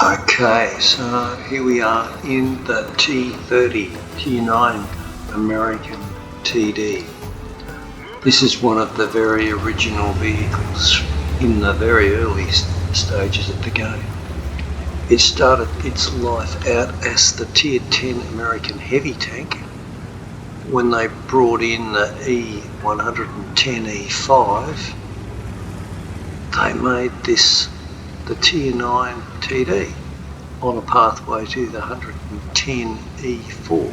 Okay, so here we are in the T30 Tier 9 American TD. This is one of the very original vehicles in the very early stages of the game. It started its life out as the Tier 10 American heavy tank when they brought in the E110E5. They made this the Tier 9 TD on a pathway to the 110E4,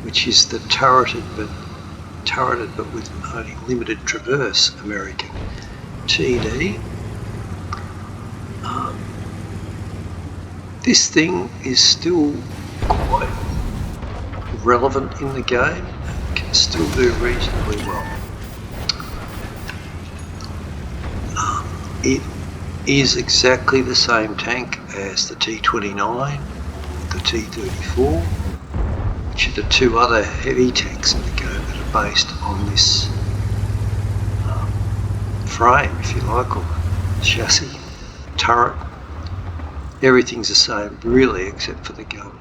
which is the turreted but with only limited traverse American TD. This thing is still quite relevant in the game, can still do reasonably well. It is exactly the same tank as the T29, the T34, which are the two other heavy tanks in the game that are based on this frame, if you like, or chassis, turret. Everything's the same really except for the gun.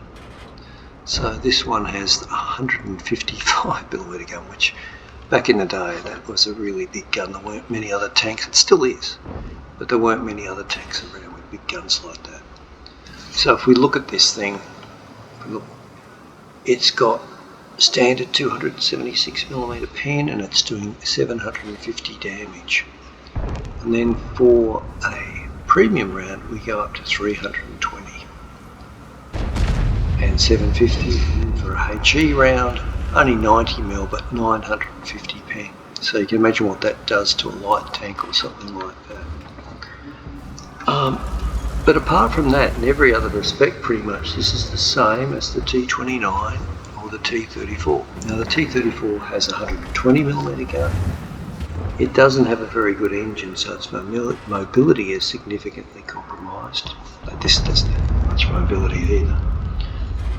So this one has a 155mm gun, which back in the day that was a really big gun. There weren't many other tanks, it still is, but there weren't many other tanks around with big guns like that. So if we look at this thing, it's got a standard 276mm pen and it's doing 750 damage. And then for a premium round we go up to 320 and 750, and for a HE round only 90mm but 950 pen. So you can imagine what that does to a light tank or something like that. But apart from that, in every other respect pretty much, this is the same as the T29 or the T34. Now the T34 has a 120mm gun. It doesn't have a very good engine, so its mobility is significantly compromised. But this doesn't have much mobility either.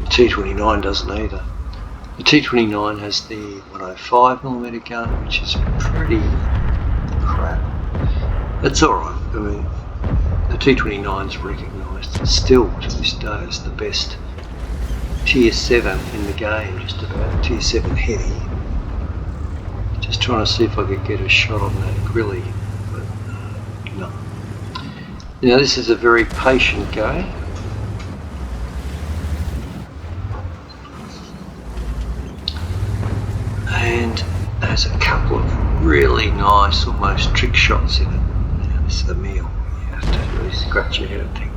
The T29 doesn't either. The T29 has the 105mm gun, which is pretty crap. It's alright. I mean, the T29 is recognised still to this day as the best Tier 7 in the game, just about Tier 7 heavy. Just trying to see if I could get a shot on that grilly, but no. Now this is a very patient game. And there's a couple of really nice, almost trick shots in it. Now this is a meal. You have to really scratch your head and think,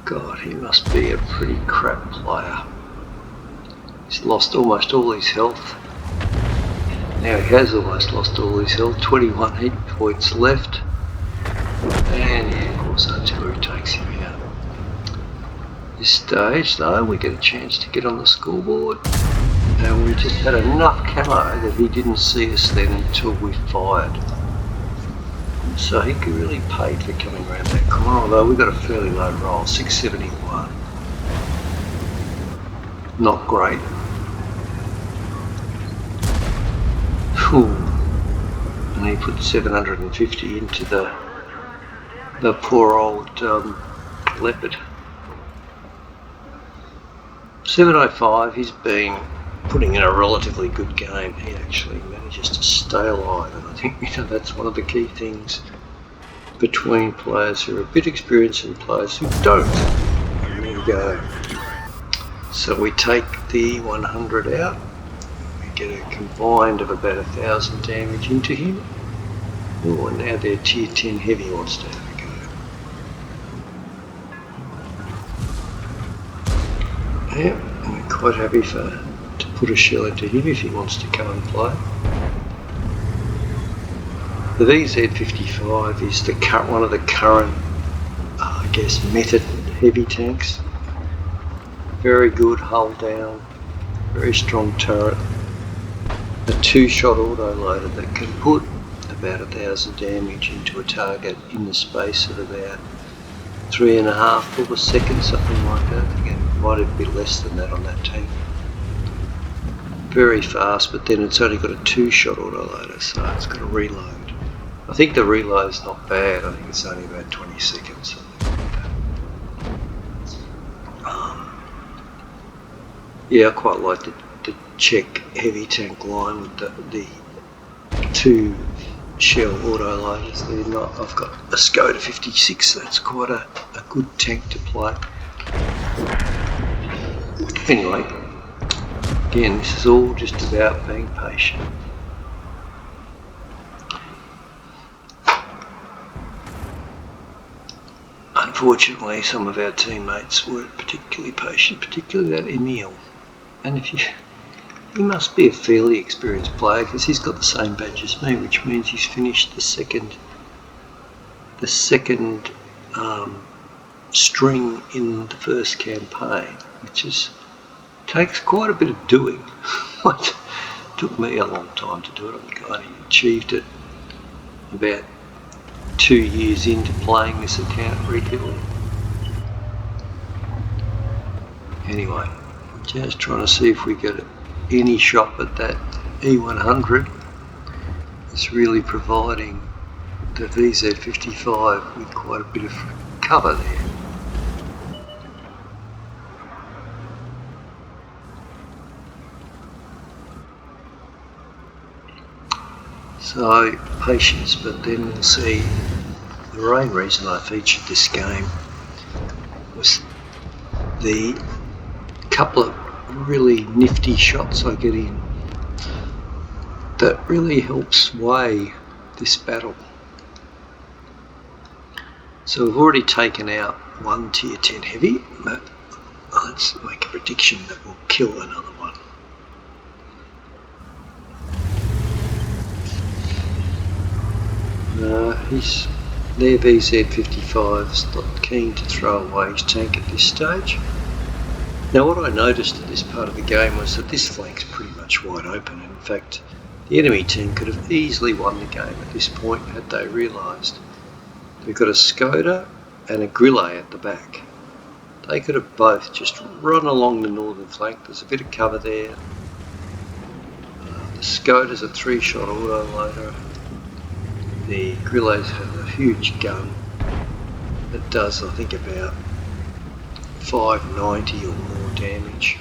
God, he must be a pretty crap player. He's lost almost all his health. Now he has almost lost all his health, 21 hit points left. And yeah, of course artillery takes him out. This stage though, we get a chance to get on the scoreboard. And we just had enough camo that he didn't see us then until we fired. So he could really pay for coming around that corner, although we got a fairly low roll, 671. Not great. And he put 750 into the poor old leopard. 705, he's been putting in a relatively good game. He actually manages to stay alive, and I think that's one of the key things between players who are a bit experienced and players who don't. And there we go. So we take the 100 out. Get a combined of about 1,000 damage into him. Oh, and now their Tier 10 heavy wants to have a go. Yeah, I'm quite happy to put a shell into him if he wants to come and play. The VZ55 is one of the current, I guess, method heavy tanks. Very good hull down, very strong turret. A two-shot autoloader that can put about 1,000 damage into a target in the space of about 3.5 to a second, something like that. I think it might have been less than that on that tank. Very fast, but then it's only got a two-shot autoloader, so it's got a reload. I think the reload's not bad. I think it's only about 20 seconds, something like that. Yeah, I quite like the Czech heavy tank line with the two shell autoloaders. They're not. I've got a Skoda 56, so that's quite a good tank to play. Anyway, again, this is all just about being patient. Unfortunately, some of our teammates weren't particularly patient, particularly that Emil. And if he must be a fairly experienced player because he's got the same badge as me, which means he's finished the second string in the first campaign, which takes quite a bit of doing. It took me a long time to do it. I only achieved it about 2 years into playing this account regularly. Anyway, just trying to see if we get any shot at that E100. It's really providing the VZ55 with quite a bit of cover there. So patience, but then we'll see. The main reason I featured this game was the couple of really nifty shots I get in that really help sway this battle. So we've already taken out one tier 10 heavy, but let's make a prediction that we'll kill another one. Their VZ55's not keen to throw away his tank at this stage. Now what I noticed at this part of the game was that this flank's pretty much wide open. In fact, the enemy team could have easily won the game at this point had they realised. We've got a Skoda and a Grillet at the back. They could have both just run along the northern flank. There's a bit of cover there. The Skoda's a 3-shot autoloader. The Grillet's have a huge gun that does, I think, about 590 or more damage.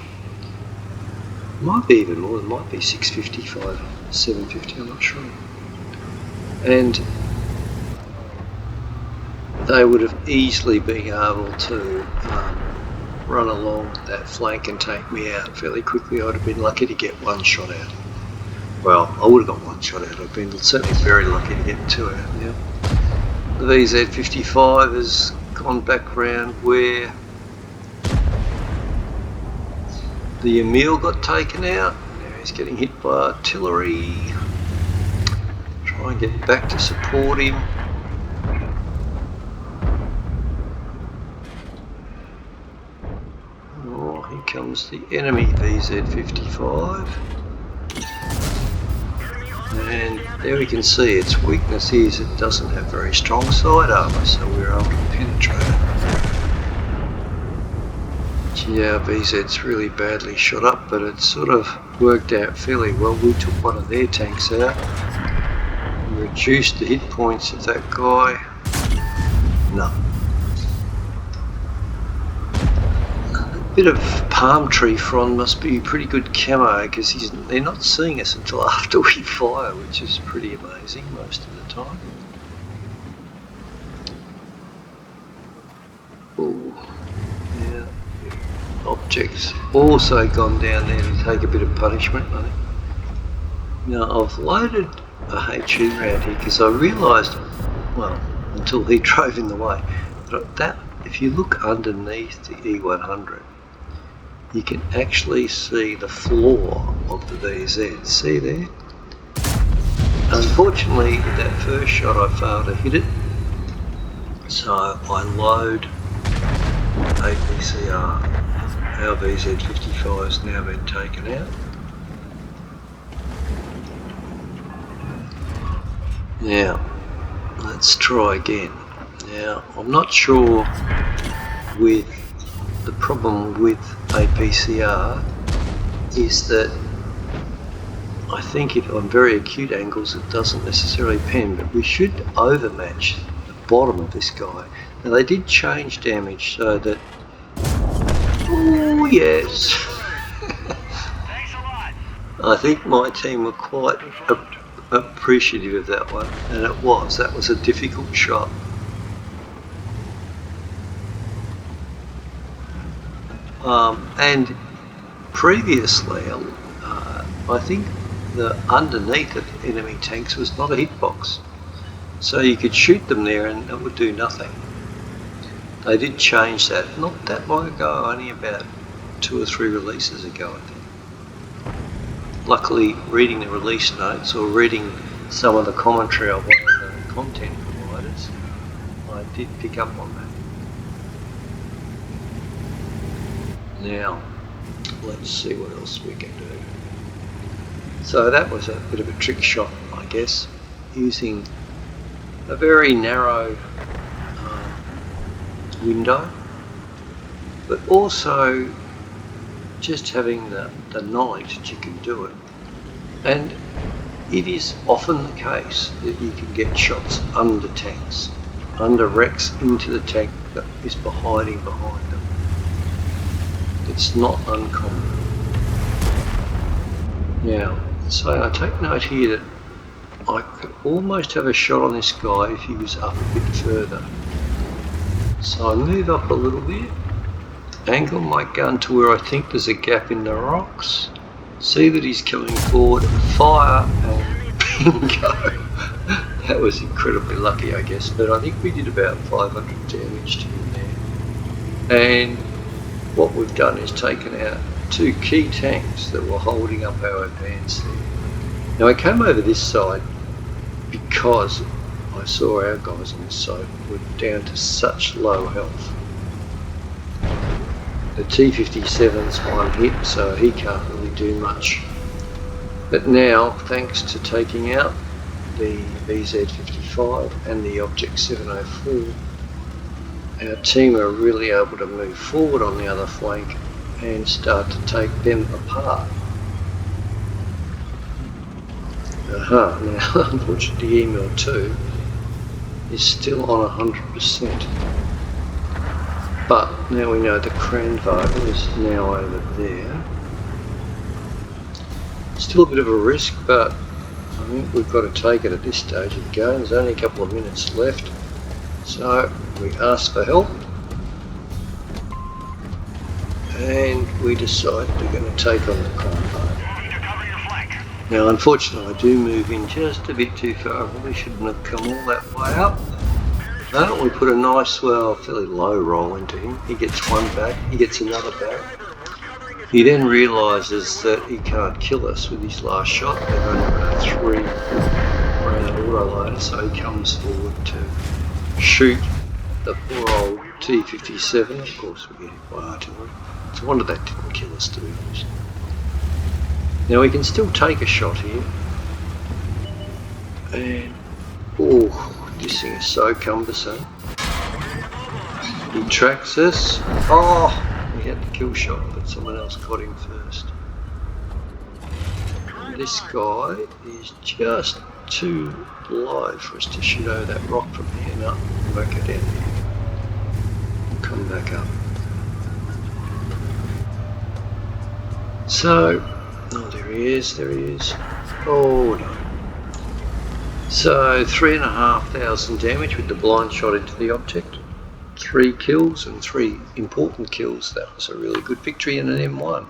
Might be even more, it might be 655, 750, I'm not sure. And they would have easily been able to run along that flank and take me out fairly quickly. I'd have been lucky to get one shot out. Well, I would have got one shot out. I've been certainly very lucky to get 2 out now. The VZ55 has gone back round where the Emil got taken out. Now he's getting hit by artillery. Try and get back to support him. Oh, here comes the enemy VZ55. And there we can see its weakness is it doesn't have very strong side armour, so we're able to penetrate it. Yeah, VZ's really badly shot up, but it sort of worked out fairly well. We took one of their tanks out and reduced the hit points of that guy. No. A bit of palm tree frond must be pretty good camo because they're not seeing us until after we fire, which is pretty amazing most of the time. Ooh, yeah. Objects also gone down there to take a bit of punishment, I think. Now I've loaded a HE round here because I realised, well, until he drove in the way, that if you look underneath the E100, you can actually see the floor of the VZ. See there? Unfortunately, with that first shot I failed to hit it, so I load APCR. Our VZ55 has now been taken out. Now, let's try again. Now, I'm not sure with the problem with APCR is that I think if on very acute angles it doesn't necessarily pen, but we should overmatch the bottom of this guy. Now they did change damage so that, oh yes, I think my team were quite appreciative of that one, and that was a difficult shot. And previously, I think the underneath of enemy tanks was not a hitbox, so you could shoot them there and it would do nothing. They did change that not that long ago, only about 2 or 3 releases ago, I think. Luckily, reading the release notes or reading some of the commentary on one of the content providers, I did pick up on that. Now, let's see what else we can do. So that was a bit of a trick shot, I guess, using a very narrow window, but also just having the knowledge that you can do it. And it is often the case that you can get shots under tanks, under wrecks into the tank that is hiding behind them. It's not uncommon. Now, so I take note here that I could almost have a shot on this guy if he was up a bit further. So I move up a little bit, angle my gun to where I think there's a gap in the rocks, see that he's coming forward, fire, and bingo! That was incredibly lucky, I guess, but I think we did about 500 damage to him there. And what we've done is taken out 2 key tanks that were holding up our advance there. Now I came over this side because I saw our guys on this side were down to such low health. The T57's one hit, so he can't really do much. But now, thanks to taking out the VZ55 and the Object 704, our team are really able to move forward on the other flank and start to take them apart. Now unfortunately email 2 is still on 100%. But now we know the Cranvogel is now over there. Still a bit of a risk, but I think we've got to take it at this stage of the game. There's only a couple of minutes left. So we ask for help. And we decide we're going to take on the Cranvogel. Now unfortunately I do move in just a bit too far. I probably shouldn't have come all that way up. No, we put a nice, fairly low roll into him. He gets one back, he gets another back. He then realises that he can't kill us with his last shot. They've only got a 3-round autoloader, so he comes forward to shoot the poor old T57. Of course we get hit by artillery. It's a wonder that didn't kill us, to be honest. Now we can still take a shot here. And, this thing is so cumbersome. He tracks us. We had the kill shot, but someone else got him first. And this guy is just too low for us to shoot over that rock from here. No, we'll work it down here. We'll come back up. So, there he is, Oh no. So 3,500 damage with the blind shot into the object. 3 kills and 3 important kills. That was a really good victory in an M1.